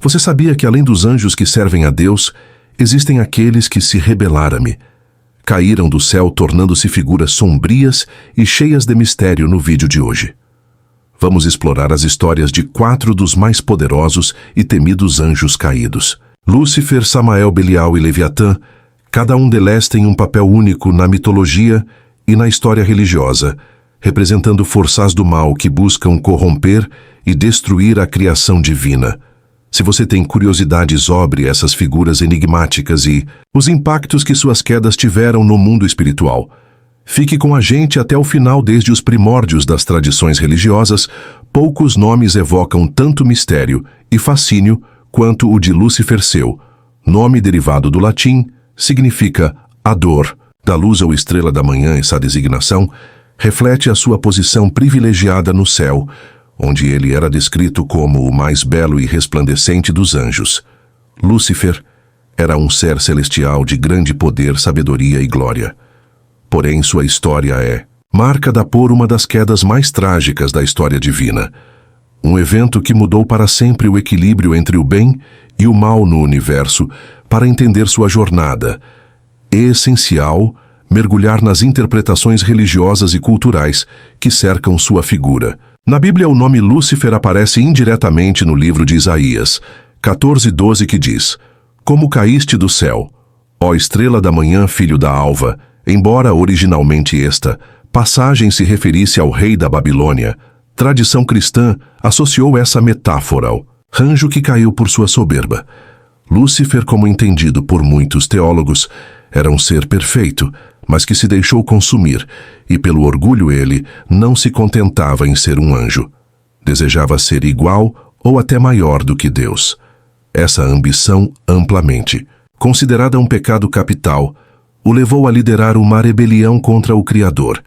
Você sabia que além dos anjos que servem a Deus, existem aqueles que se rebelaram-me? Caíram do céu tornando-se figuras sombrias e cheias de mistério no vídeo de hoje. Vamos explorar as histórias de 4 dos mais poderosos e temidos anjos caídos. Lúcifer, Samael, Belial e Leviatã, cada um deles tem um papel único na mitologia e na história religiosa, representando forças do mal que buscam corromper e destruir a criação divina. Se você tem curiosidade sobre essas figuras enigmáticas e os impactos que suas quedas tiveram no mundo espiritual, fique com a gente até o final. Desde os primórdios das tradições religiosas, poucos nomes evocam tanto mistério e fascínio quanto o de Lúcifer. Seu nome, derivado do latim, significa a dor da luz ou estrela da manhã. Essa designação reflete a sua posição privilegiada no céu, onde ele era descrito como o mais belo e resplandecente dos anjos. Lúcifer era um ser celestial de grande poder, sabedoria e glória. Porém, sua história é marcada por uma das quedas mais trágicas da história divina. Um evento que mudou para sempre o equilíbrio entre o bem e o mal no universo. Para entender sua jornada, é essencial mergulhar nas interpretações religiosas e culturais que cercam sua figura. Na Bíblia, o nome Lúcifer aparece indiretamente no livro de Isaías 14:12, que diz: "Como caíste do céu, ó estrela da manhã, filho da alva", embora originalmente esta passagem se referisse ao rei da Babilônia. Tradição cristã associou essa metáfora ao anjo que caiu por sua soberba. Lúcifer, como entendido por muitos teólogos, era um ser perfeito, mas que se deixou consumir, e pelo orgulho ele não se contentava em ser um anjo. Desejava ser igual ou até maior do que Deus. Essa ambição, amplamente considerada um pecado capital, o levou a liderar uma rebelião contra o Criador.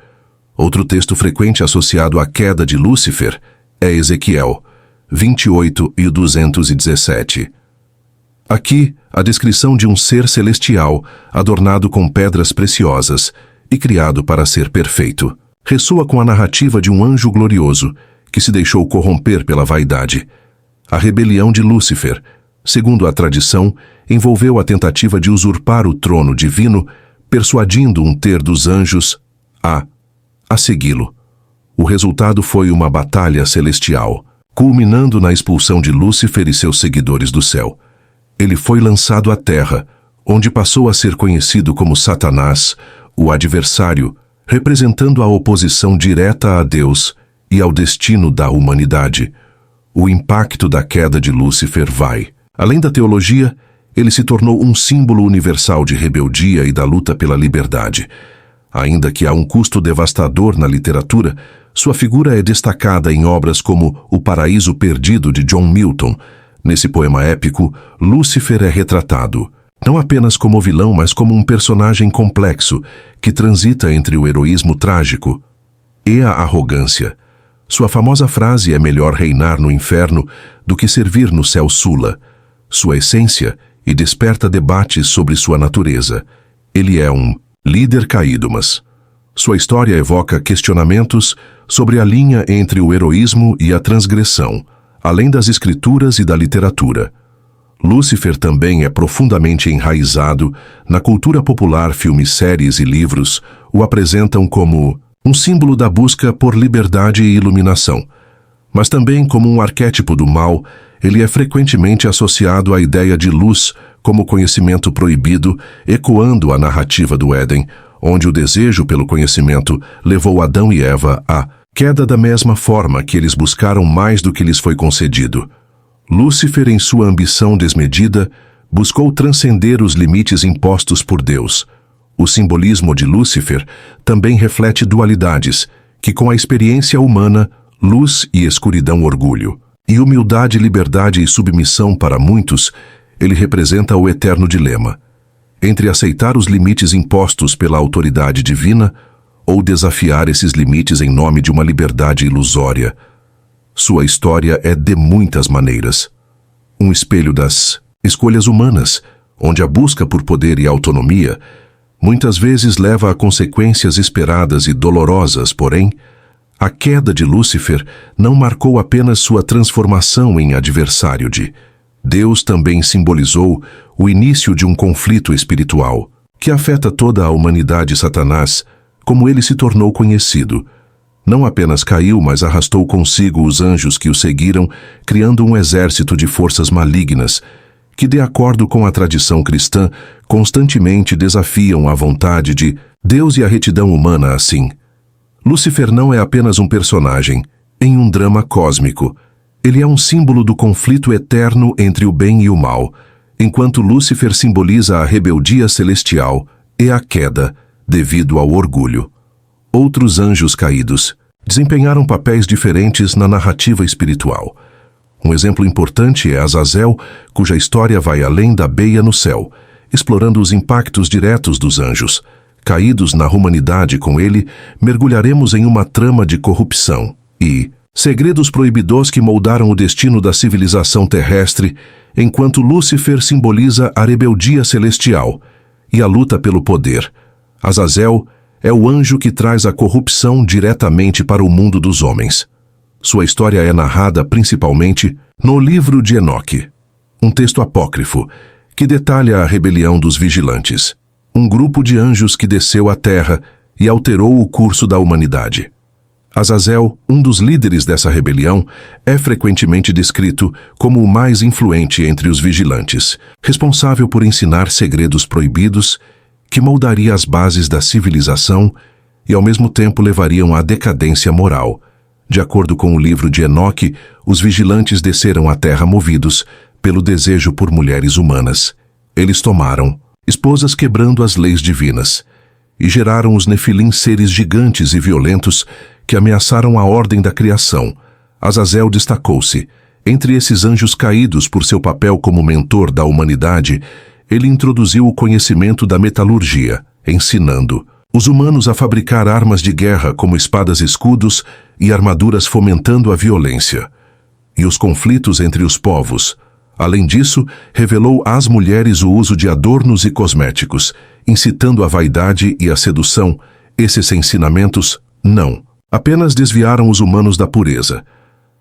Outro texto frequente associado à queda de Lúcifer é Ezequiel 28 e 217. Aqui, a descrição de um ser celestial, adornado com pedras preciosas e criado para ser perfeito, ressoa com a narrativa de um anjo glorioso que se deixou corromper pela vaidade. A rebelião de Lúcifer, segundo a tradição, envolveu a tentativa de usurpar o trono divino, persuadindo um ter dos anjos a segui-lo. O resultado foi uma batalha celestial, culminando na expulsão de Lúcifer e seus seguidores do céu. Ele foi lançado à terra, onde passou a ser conhecido como Satanás, o adversário, representando a oposição direta a Deus e ao destino da humanidade. O impacto da queda de Lúcifer vai além da teologia. Ele se tornou um símbolo universal de rebeldia e da luta pela liberdade. Ainda que há um custo devastador na literatura, sua figura é destacada em obras como O Paraíso Perdido, de John Milton. Nesse poema épico, Lúcifer é retratado não apenas como vilão, mas como um personagem complexo que transita entre o heroísmo trágico e a arrogância. Sua famosa frase "é melhor reinar no inferno do que servir no céu" sula sua essência e desperta debates sobre sua natureza. Ele é um líder caído, mas sua história evoca questionamentos sobre a linha entre o heroísmo e a transgressão, além das escrituras e da literatura. Lúcifer também é profundamente enraizado na cultura popular. Filmes, séries e livros o apresentam como um símbolo da busca por liberdade e iluminação. Mas também como um arquétipo do mal, ele é frequentemente associado à ideia de luz como conhecimento proibido, ecoando a narrativa do Éden, onde o desejo pelo conhecimento levou Adão e Eva à queda da mesma forma que eles buscaram mais do que lhes foi concedido. Lúcifer, em sua ambição desmedida, buscou transcender os limites impostos por Deus. O simbolismo de Lúcifer também reflete dualidades, que com a experiência humana, luz e escuridão, orgulho e humildade, liberdade e submissão. Para muitos, ele representa o eterno dilema entre aceitar os limites impostos pela autoridade divina ou desafiar esses limites em nome de uma liberdade ilusória. Sua história é de muitas maneiras um espelho das escolhas humanas, onde a busca por poder e autonomia muitas vezes leva a consequências esperadas e dolorosas. Porém, a queda de Lúcifer não marcou apenas sua transformação em adversário de Deus também simbolizou o início de um conflito espiritual que afeta toda a humanidade. Satanás, como ele se tornou conhecido, não apenas caiu, mas arrastou consigo os anjos que o seguiram, criando um exército de forças malignas que, de acordo com a tradição cristã, constantemente desafiam a vontade de Deus e a retidão humana. Assim, Lúcifer não é apenas um personagem em um drama cósmico. Ele é um símbolo do conflito eterno entre o bem e o mal, enquanto Lúcifer simboliza a rebeldia celestial e a queda devido ao orgulho. Outros anjos caídos desempenharam papéis diferentes na narrativa espiritual. Um exemplo importante é Azazel, cuja história vai além da beia no céu, explorando os impactos diretos dos anjos. Caídos na humanidade com ele, mergulharemos em uma trama de corrupção e segredos proibidos que moldaram o destino da civilização terrestre, enquanto Lúcifer simboliza a rebeldia celestial e a luta pelo poder. Azazel é o anjo que traz a corrupção diretamente para o mundo dos homens. Sua história é narrada principalmente no livro de Enoque, um texto apócrifo que detalha a rebelião dos vigilantes, um grupo de anjos que desceu à terra e alterou o curso da humanidade. Azazel, um dos líderes dessa rebelião, é frequentemente descrito como o mais influente entre os vigilantes, responsável por ensinar segredos proibidos que moldaria as bases da civilização e ao mesmo tempo levariam à decadência moral. De acordo com o livro de Enoque, os vigilantes desceram à terra movidos pelo desejo por mulheres humanas. Eles tomaram esposas quebrando as leis divinas e geraram os Nefilim, seres gigantes e violentos que ameaçaram a ordem da criação. Azazel destacou-se entre esses anjos caídos por seu papel como mentor da humanidade. Ele introduziu o conhecimento da metalurgia, ensinando os humanos a fabricar armas de guerra como espadas, escudos e armaduras, fomentando a violência e os conflitos entre os povos. Além disso, revelou às mulheres o uso de adornos e cosméticos, incitando a vaidade e a sedução. Esses ensinamentos não apenas desviaram os humanos da pureza,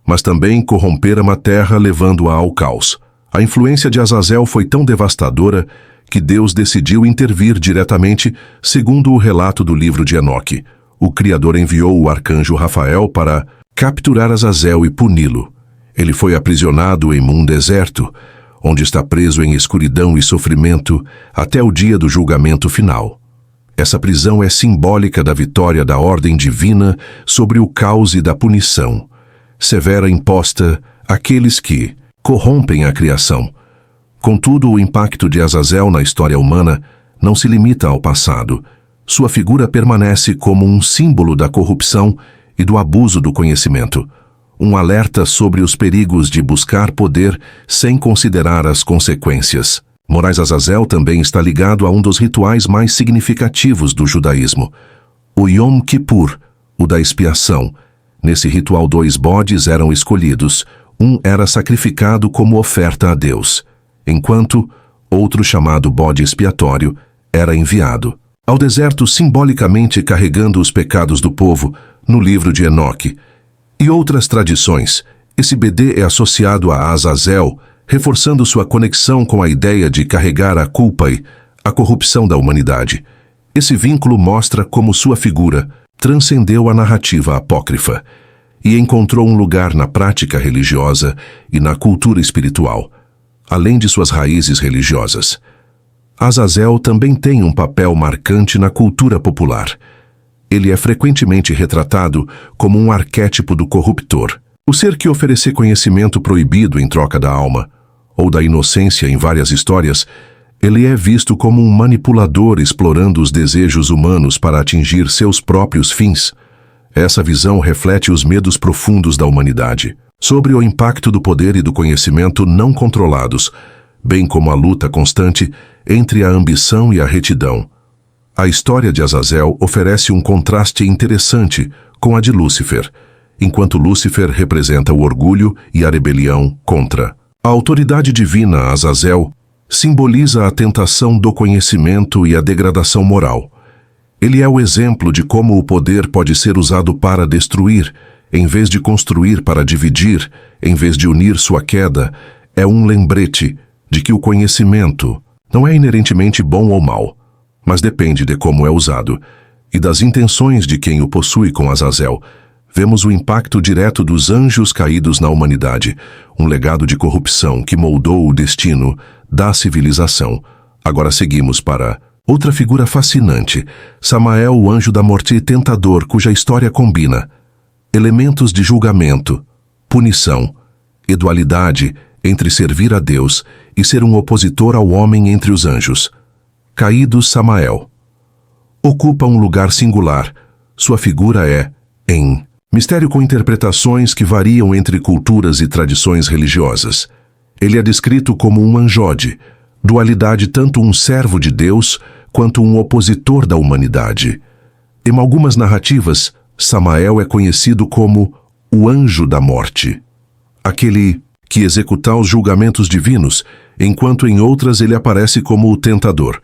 mas também corromperam a terra, levando-a ao caos. A influência de Azazel foi tão devastadora que Deus decidiu intervir diretamente, segundo o relato do livro de Enoque. O Criador enviou o arcanjo Rafael para capturar Azazel e puni-lo. Ele foi aprisionado em um deserto, onde está preso em escuridão e sofrimento até o dia do julgamento final. Essa prisão é simbólica da vitória da ordem divina sobre o caos e da punição severa imposta àqueles que corrompem a criação. Contudo, o impacto de Azazel na história humana não se limita ao passado. Sua figura permanece como um símbolo da corrupção e do abuso do conhecimento, um alerta sobre os perigos de buscar poder sem considerar as consequências. Morais, Azazel também está ligado a um dos rituais mais significativos do judaísmo, o Yom Kippur, o da expiação. Nesse ritual, 2 bodes eram escolhidos. Um era sacrificado como oferta a Deus, enquanto outro, chamado bode expiatório, era enviado ao deserto, simbolicamente carregando os pecados do povo. No livro de Enoque e outras tradições, esse bebê é associado a Azazel, reforçando sua conexão com a ideia de carregar a culpa e a corrupção da humanidade. Esse vínculo mostra como sua figura transcendeu a narrativa apócrifa e encontrou um lugar na prática religiosa e na cultura espiritual, além de suas raízes religiosas. Azazel também tem um papel marcante na cultura popular. Ele é frequentemente retratado como um arquétipo do corruptor, o ser que oferece conhecimento proibido em troca da alma, ou da inocência. Em várias histórias, ele é visto como um manipulador explorando os desejos humanos para atingir seus próprios fins. Essa visão reflete os medos profundos da humanidade sobre o impacto do poder e do conhecimento não controlados, bem como a luta constante entre a ambição e a retidão. A história de Azazel oferece um contraste interessante com a de Lúcifer, enquanto Lúcifer representa o orgulho e a rebelião contra a autoridade divina. Azazel simboliza a tentação do conhecimento e a degradação moral. Ele é o exemplo de como o poder pode ser usado para destruir, em vez de construir; para dividir, em vez de unir. Sua queda é um lembrete de que o conhecimento não é inerentemente bom ou mau, mas depende de como é usado e das intenções de quem o possui com Azazel. Vemos o impacto direto dos anjos caídos na humanidade, um legado de corrupção que moldou o destino da civilização. Agora seguimos para outra figura fascinante, Samael, o anjo da morte tentador, cuja história combina elementos de julgamento, punição e dualidade entre servir a Deus e ser um opositor ao homem entre os anjos. Caído Samael ocupa um lugar singular. Sua figura é em mistério com interpretações que variam entre culturas e tradições religiosas. Ele é descrito como um anjode, dualidade, tanto um servo de Deus quanto um opositor da humanidade. Em algumas narrativas, Samael é conhecido como o anjo da morte, aquele que executa os julgamentos divinos, enquanto em outras ele aparece como o tentador,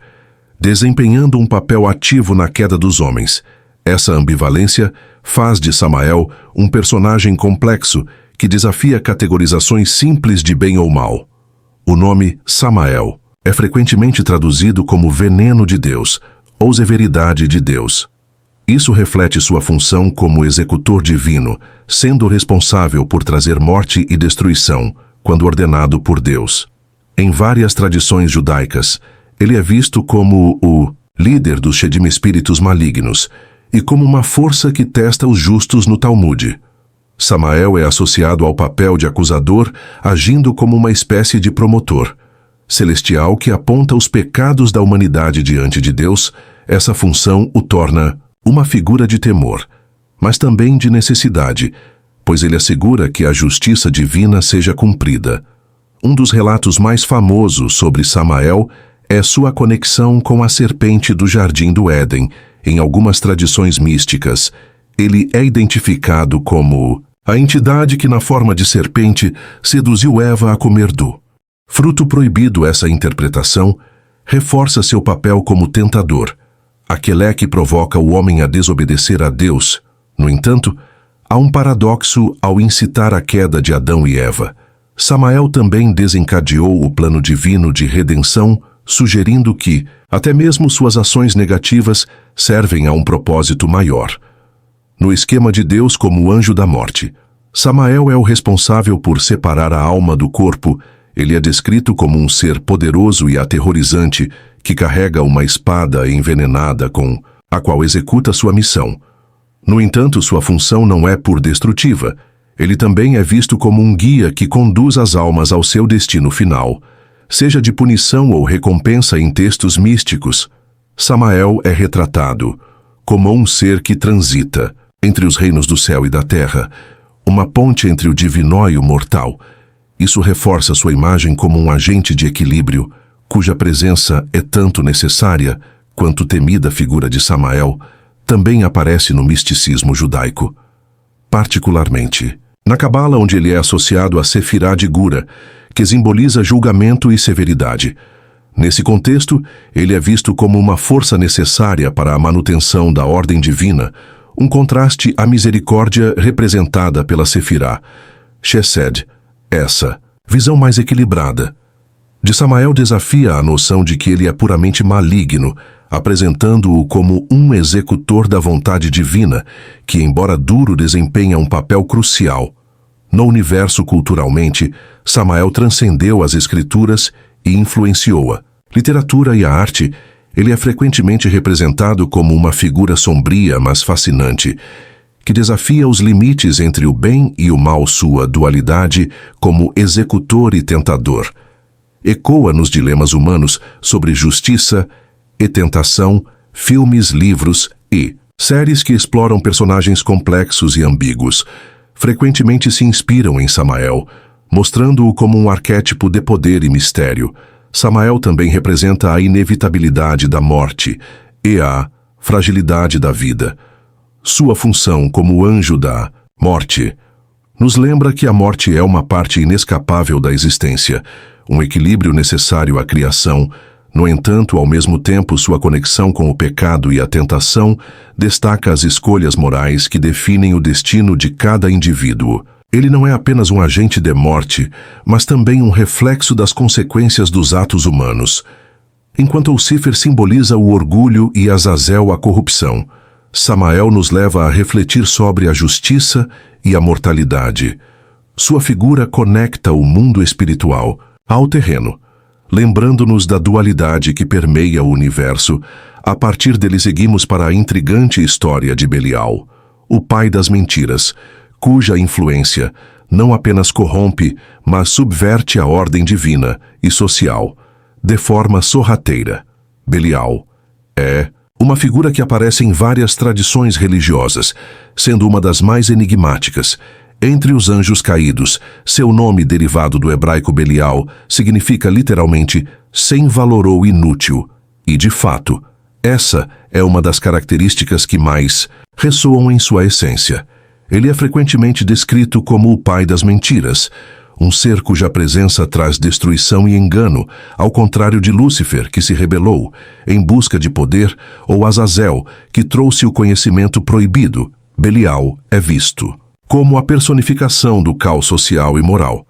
desempenhando um papel ativo na queda dos homens. Essa ambivalência faz de Samael um personagem complexo que desafia categorizações simples de bem ou mal. O nome Samael é frequentemente traduzido como veneno de Deus ou severidade de Deus. Isso reflete sua função como executor divino, sendo responsável por trazer morte e destruição quando ordenado por Deus. Em várias tradições judaicas, ele é visto como o líder dos Shedim, espíritos malignos, e como uma força que testa os justos no Talmud. Samael é associado ao papel de acusador, agindo como uma espécie de promotor celestial que aponta os pecados da humanidade diante de Deus. Essa função o torna uma figura de temor, mas também de necessidade, pois ele assegura que a justiça divina seja cumprida. Um dos relatos mais famosos sobre Samael é sua conexão com a serpente do Jardim do Éden. Em algumas tradições místicas, ele é identificado como a entidade que, na forma de serpente, seduziu Eva a comer do fruto proibido. Essa interpretação reforça seu papel como tentador, aquele que provoca o homem a desobedecer a Deus. No entanto, há um paradoxo ao incitar a queda de Adão e Eva. Samael também desencadeou o plano divino de redenção, sugerindo que, até mesmo suas ações negativas, servem a um propósito maior. No esquema de Deus como anjo da morte, Samael é o responsável por separar a alma do corpo. Ele é descrito como um ser poderoso e aterrorizante que carrega uma espada envenenada com a qual executa sua missão. No entanto, sua função não é pura destrutiva. Ele também é visto como um guia que conduz as almas ao seu destino final, seja de punição ou recompensa. Em textos místicos, Samael é retratado como um ser que transita entre os reinos do céu e da terra, uma ponte entre o divino e o mortal. Isso reforça sua imagem como um agente de equilíbrio, cuja presença é tanto necessária quanto temida. A figura de Samael também aparece no misticismo judaico, particularmente na Cabala, onde ele é associado a Sefirá de Gura, que simboliza julgamento e severidade. Nesse contexto, ele é visto como uma força necessária para a manutenção da ordem divina, um contraste à misericórdia representada pela Sefirá, Chesed. Essa visão mais equilibrada de Samael desafia a noção de que ele é puramente maligno, apresentando-o como um executor da vontade divina, que, embora duro, desempenha um papel crucial. No universo culturalmente, Samael transcendeu as escrituras e influenciou-a. Literatura e a arte, ele é frequentemente representado como uma figura sombria, mas fascinante, que desafia os limites entre o bem e o mal. Sua dualidade como executor e tentador ecoa nos dilemas humanos sobre justiça e tentação. Filmes, livros e séries que exploram personagens complexos e ambíguos frequentemente se inspiram em Samael, mostrando-o como um arquétipo de poder e mistério. Samael também representa a inevitabilidade da morte e a fragilidade da vida. Sua função como anjo da morte nos lembra que a morte é uma parte inescapável da existência, um equilíbrio necessário à criação. No entanto, ao mesmo tempo, sua conexão com o pecado e a tentação destaca as escolhas morais que definem o destino de cada indivíduo. Ele não é apenas um agente de morte, mas também um reflexo das consequências dos atos humanos. Enquanto Lúcifer simboliza o orgulho e Azazel a corrupção, Samael nos leva a refletir sobre a justiça e a mortalidade. Sua figura conecta o mundo espiritual ao terreno, lembrando-nos da dualidade que permeia o universo. A partir dele seguimos para a intrigante história de Belial, o pai das mentiras, cuja influência não apenas corrompe, mas subverte a ordem divina e social, de forma sorrateira. Belial é uma figura que aparece em várias tradições religiosas, sendo uma das mais enigmáticas. Entre os anjos caídos, seu nome, derivado do hebraico Belial, significa literalmente sem valor ou inútil. E, de fato, essa é uma das características que mais ressoam em sua essência. Ele é frequentemente descrito como o pai das mentiras, um ser cuja presença traz destruição e engano, ao contrário de Lúcifer, que se rebelou em busca de poder, ou Azazel, que trouxe o conhecimento proibido. Belial é visto como a personificação do caos social e moral.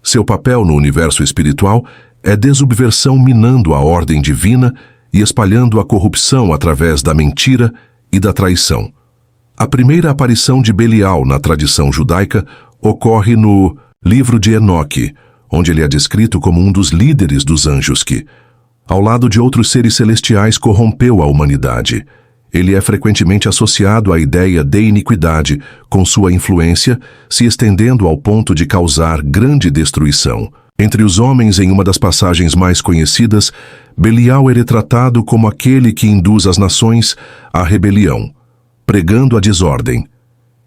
Seu papel no universo espiritual é desubversão, minando a ordem divina e espalhando a corrupção através da mentira e da traição. A primeira aparição de Belial na tradição judaica ocorre no livro de Enoque, onde ele é descrito como um dos líderes dos anjos que, ao lado de outros seres celestiais, corrompeu a humanidade. Ele é frequentemente associado à ideia de iniquidade, com sua influência se estendendo ao ponto de causar grande destruição. Entre os homens, em uma das passagens mais conhecidas, Belial é retratado como aquele que induz as nações à rebelião, pregando a desordem.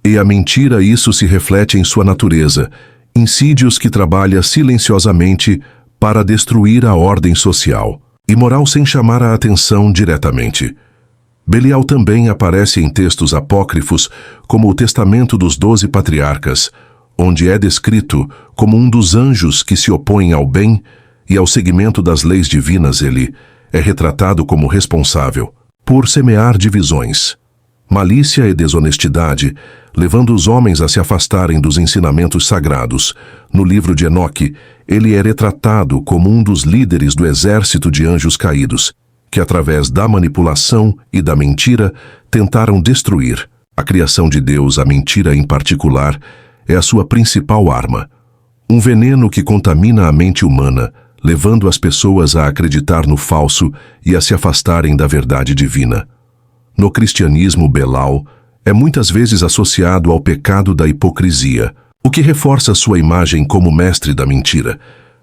E a mentira, isso se reflete em sua natureza, insídios que trabalha silenciosamente para destruir a ordem social e moral sem chamar a atenção diretamente. Belial também aparece em textos apócrifos como o Testamento dos 12 Patriarcas, onde é descrito como um dos anjos que se opõem ao bem e ao seguimento das leis divinas. Ele é retratado como responsável por semear divisões, malícia e desonestidade, levando os homens a se afastarem dos ensinamentos sagrados. No livro de Enoque, ele é retratado como um dos líderes do exército de anjos caídos, que através da manipulação e da mentira tentaram destruir a criação de Deus. A mentira, em particular, é a sua principal arma, um veneno que contamina a mente humana, levando as pessoas a acreditar no falso e a se afastarem da verdade divina. No cristianismo, Belial é muitas vezes associado ao pecado da hipocrisia, o que reforça sua imagem como mestre da mentira.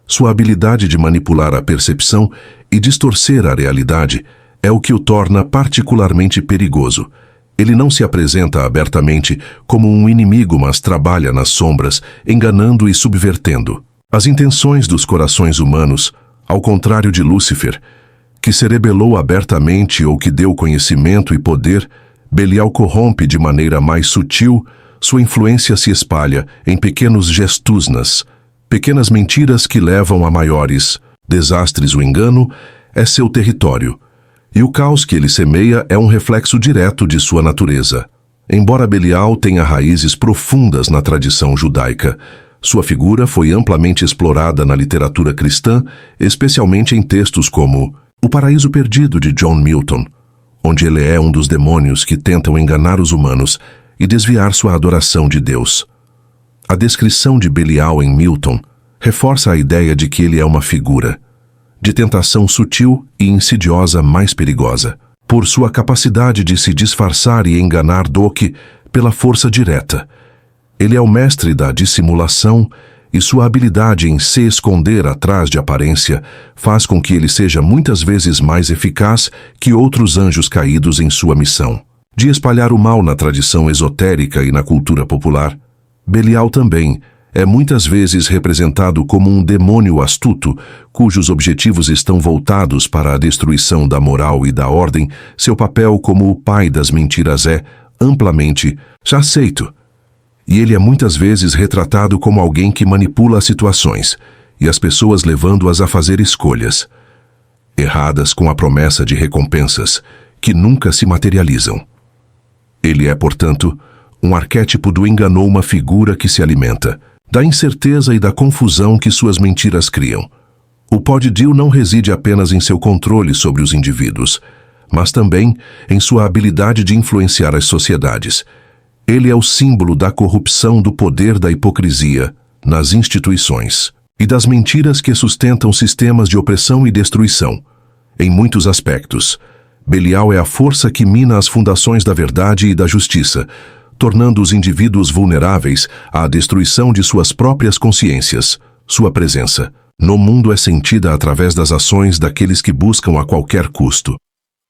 Sua habilidade de manipular a percepção e distorcer a realidade é o que o torna particularmente perigoso. Ele não se apresenta abertamente como um inimigo, mas trabalha nas sombras, enganando e subvertendo as intenções dos corações humanos, ao contrário de Lúcifer, que se rebelou abertamente ou que deu conhecimento e poder. Belial corrompe de maneira mais sutil. Sua influência se espalha em pequenos gestos, pequenas mentiras que levam a maiores desastres. O engano é seu território, e o caos que ele semeia é um reflexo direto de sua natureza. Embora Belial tenha raízes profundas na tradição judaica, sua figura foi amplamente explorada na literatura cristã, especialmente em textos como O Paraíso Perdido, de John Milton, onde ele é um dos demônios que tentam enganar os humanos e desviar sua adoração de Deus. A descrição de Belial em Milton reforça a ideia de que ele é uma figura de tentação sutil e insidiosa, mais perigosa, por sua capacidade de se disfarçar e enganar do que pela força direta. Ele é o mestre da dissimulação, e sua habilidade em se esconder atrás de aparência faz com que ele seja muitas vezes mais eficaz que outros anjos caídos em sua missão de espalhar o mal. Na tradição esotérica e na cultura popular, Belial também é muitas vezes representado como um demônio astuto, cujos objetivos estão voltados para a destruição da moral e da ordem. Seu papel como o pai das mentiras é amplamente aceito, e ele é muitas vezes retratado como alguém que manipula as situações e as pessoas, levando-as a fazer escolhas erradas com a promessa de recompensas que nunca se materializam. Ele é, portanto, um arquétipo do engano, uma figura que se alimenta da incerteza e da confusão que suas mentiras criam. O Podedil não reside apenas em seu controle sobre os indivíduos, mas também em sua habilidade de influenciar as sociedades. Ele é o símbolo da corrupção, do poder, da hipocrisia nas instituições e das mentiras que sustentam sistemas de opressão e destruição. Em muitos aspectos, Belial é a força que mina as fundações da verdade e da justiça, tornando os indivíduos vulneráveis à destruição de suas próprias consciências. Sua presença no mundo é sentida através das ações daqueles que buscam a qualquer custo,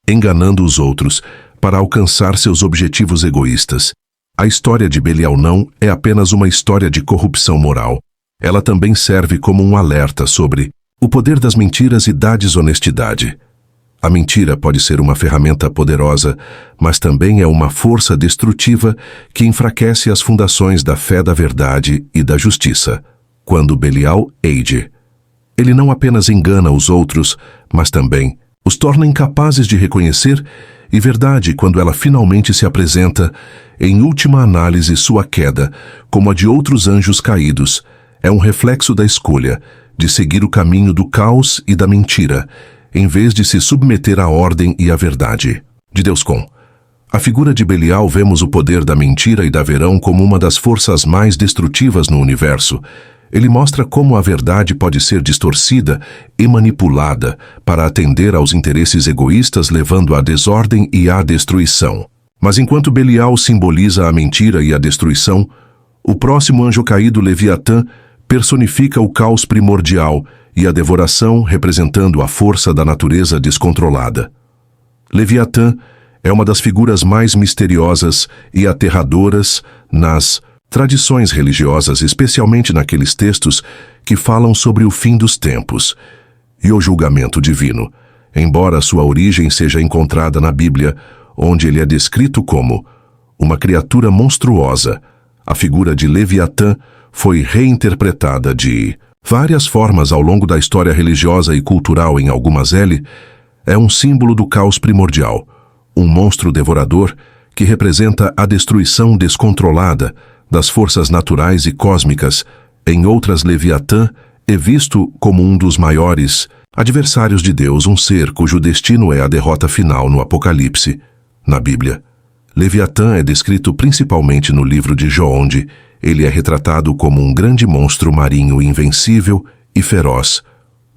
enganando os outros para alcançar seus objetivos egoístas. A história de Belial não é apenas uma história de corrupção moral. Ela também serve como um alerta sobre o poder das mentiras e da desonestidade. A mentira pode ser uma ferramenta poderosa, mas também é uma força destrutiva que enfraquece as fundações da fé, da verdade e da justiça. Quando Belial age, ele não apenas engana os outros, mas também os torna incapazes de reconhecer e verdade quando ela finalmente se apresenta. Em última análise, sua queda, como a de outros anjos caídos, é um reflexo da escolha de seguir o caminho do caos e da mentira, em vez de se submeter à ordem e à verdade de Deus. Com a figura de Belial, vemos o poder da mentira e da verão como uma das forças mais destrutivas no universo. Ele mostra como a verdade pode ser distorcida e manipulada para atender aos interesses egoístas, levando à desordem e à destruição. Mas enquanto Belial simboliza a mentira e a destruição, o próximo anjo caído, Leviatã, personifica o caos primordial e a devoração, representando a força da natureza descontrolada. Leviatã é uma das figuras mais misteriosas e aterradoras nas tradições religiosas, especialmente naqueles textos que falam sobre o fim dos tempos e o julgamento divino, embora sua origem seja encontrada na Bíblia, onde ele é descrito como uma criatura monstruosa. A figura de Leviatã foi reinterpretada de várias formas ao longo da história religiosa e cultural. Em algumas, ele é um símbolo do caos primordial, um monstro devorador que representa a destruição descontrolada das forças naturais e cósmicas. Em outras, Leviatã é visto como um dos maiores adversários de Deus, um ser cujo destino é a derrota final no Apocalipse. Na Bíblia, Leviatã é descrito principalmente no livro de Jó, onde ele é retratado como um grande monstro marinho invencível e feroz.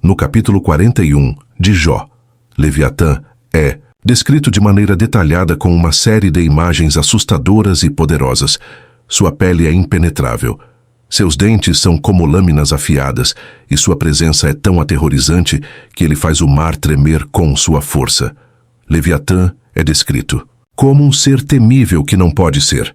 No capítulo 41 de Jó, Leviatã é descrito de maneira detalhada com uma série de imagens assustadoras e poderosas. Sua pele é impenetrável, seus dentes são como lâminas afiadas, e sua presença é tão aterrorizante que ele faz o mar tremer com sua força. Leviatã é descrito como um ser temível que não pode ser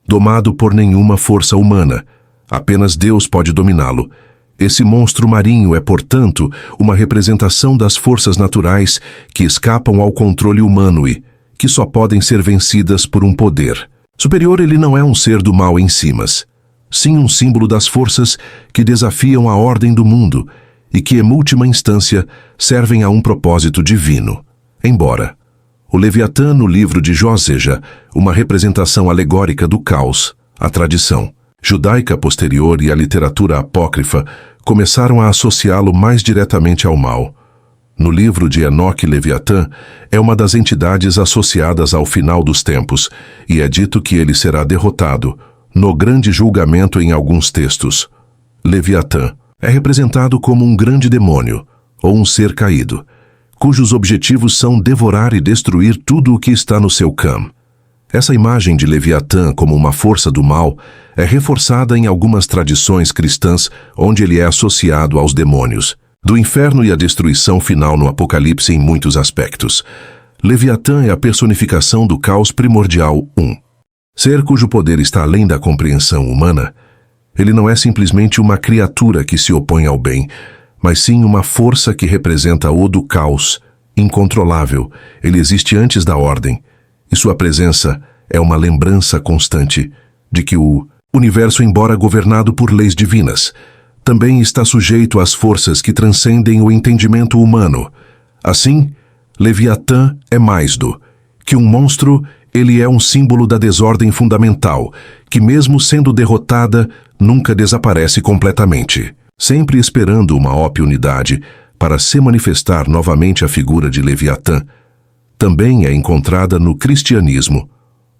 domado por nenhuma força humana. Apenas Deus pode dominá-lo. Esse monstro marinho é, portanto, uma representação das forças naturais que escapam ao controle humano e que só podem ser vencidas por um poder superior. Ele não é um ser do mal em si, mas sim um símbolo das forças que desafiam a ordem do mundo e que, em última instância, servem a um propósito divino. Embora o Leviatã no livro de Jó seja uma representação alegórica do caos, a tradição judaica posterior e a literatura apócrifa começaram a associá-lo mais diretamente ao mal. No livro de Enoque, Leviatã é uma das entidades associadas ao final dos tempos, e é dito que ele será derrotado no grande julgamento. Em alguns textos, Leviatã é representado como um grande demônio, ou um ser caído, cujos objetivos são devorar e destruir tudo o que está no seu caminho. Essa imagem de Leviatã como uma força do mal é reforçada em algumas tradições cristãs, onde ele é associado aos demônios do inferno e à destruição final no Apocalipse. Em muitos aspectos, Leviatã é a personificação do caos primordial, um ser cujo poder está além da compreensão humana. Ele não é simplesmente uma criatura que se opõe ao bem, mas sim uma força que representa o do caos, incontrolável. Ele existe antes da ordem, e sua presença é uma lembrança constante de que o universo, embora governado por leis divinas, também está sujeito às forças que transcendem o entendimento humano. Assim, Leviatã é mais do que um monstro Ele é um símbolo da desordem fundamental, que mesmo sendo derrotada, nunca desaparece completamente, sempre esperando uma ópia unidade para se manifestar novamente a figura de Leviatã. Também é encontrada no cristianismo,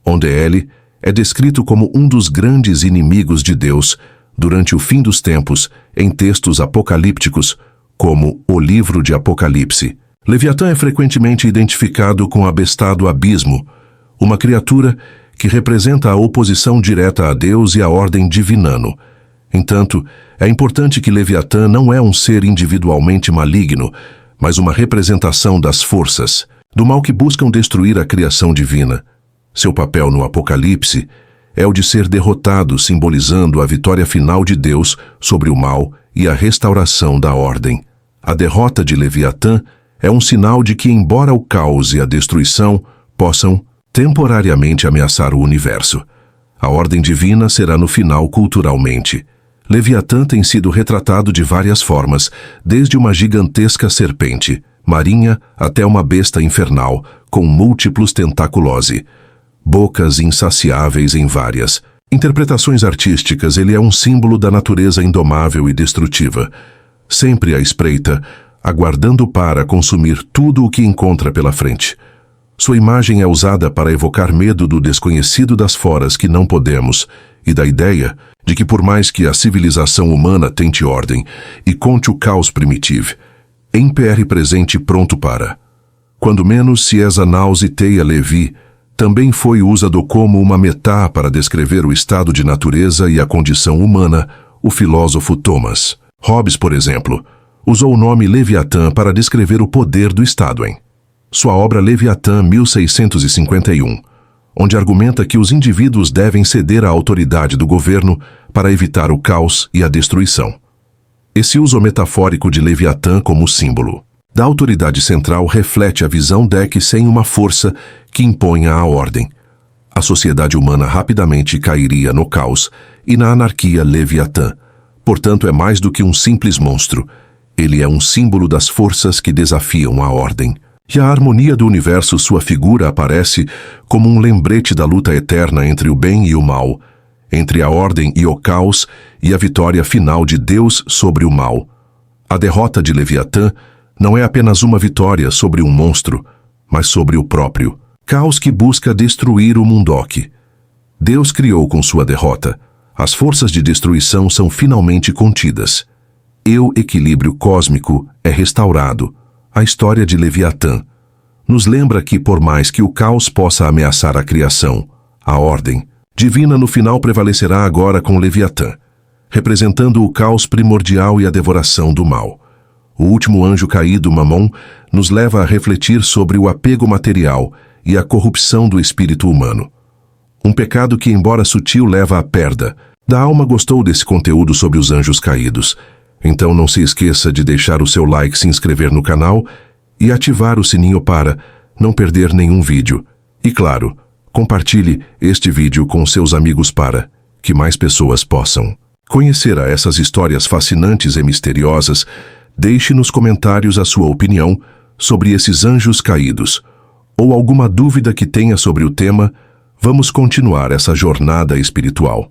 onde ele é descrito como um dos grandes inimigos de Deus durante o fim dos tempos em textos apocalípticos, como o livro de Apocalipse. Leviatã é frequentemente identificado com o abestado abismo, uma criatura que representa a oposição direta a Deus e à ordem divinano. Entanto, é importante que Leviatã não é um ser individualmente maligno, mas uma representação das forças do mal que buscam destruir a criação divina. Seu papel no Apocalipse é o de ser derrotado, simbolizando a vitória final de Deus sobre o mal e a restauração da ordem. A derrota de Leviatã é um sinal de que, embora o caos e a destruição possam temporariamente ameaçar o universo, a ordem divina será no final culturalmente. Leviatã tem sido retratado de várias formas, desde uma gigantesca serpente marinha até uma besta infernal com múltiplos tentaculose, bocas insaciáveis em várias interpretações artísticas. Ele é um símbolo da natureza indomável e destrutiva, sempre à espreita, aguardando para consumir tudo o que encontra pela frente. Sua imagem é usada para evocar medo do desconhecido das foras que não podemos e da ideia de que, por mais que a civilização humana tente ordem e conte o caos primitivo, impere presente pronto para. Quando menos se esa nausiteia Levi, também foi usado como uma metáfora para descrever o estado de natureza e a condição humana, o filósofo Thomas Hobbes, por exemplo, usou o nome Leviatã para descrever o poder do Estado em sua obra Leviatã, 1651, onde argumenta que os indivíduos devem ceder à autoridade do governo para evitar o caos e a destruição. Esse uso metafórico de Leviatã como símbolo da autoridade central reflete a visão de que, sem uma força que imponha a ordem, a sociedade humana rapidamente cairia no caos e na anarquia. Leviatã, portanto, é mais do que um simples monstro. Ele é um símbolo das forças que desafiam a ordem e a harmonia do universo. Sua figura aparece como um lembrete da luta eterna entre o bem e o mal, entre a ordem e o caos, e a vitória final de Deus sobre o mal. A derrota de Leviatã não é apenas uma vitória sobre um monstro, mas sobre o próprio caos que busca destruir o mundoque. Deus criou com sua derrota. As forças de destruição são finalmente contidas. E o equilíbrio cósmico é restaurado. A história de Leviatã nos lembra que, por mais que o caos possa ameaçar a criação, a ordem divina no final prevalecerá agora com Leviatã, representando o caos primordial e a devoração do mal. O último anjo caído, Mamon, nos leva a refletir sobre o apego material e a corrupção do espírito humano. Um pecado que, embora sutil, leva à perda da alma. Gostou desse conteúdo sobre os anjos caídos? Então não se esqueça de deixar o seu like, se inscrever no canal e ativar o sininho para não perder nenhum vídeo. E claro, compartilhe este vídeo com seus amigos para que mais pessoas possam conhecer essas histórias fascinantes e misteriosas. Deixe nos comentários a sua opinião sobre esses anjos caídos, ou alguma dúvida que tenha sobre o tema. Vamos continuar essa jornada espiritual.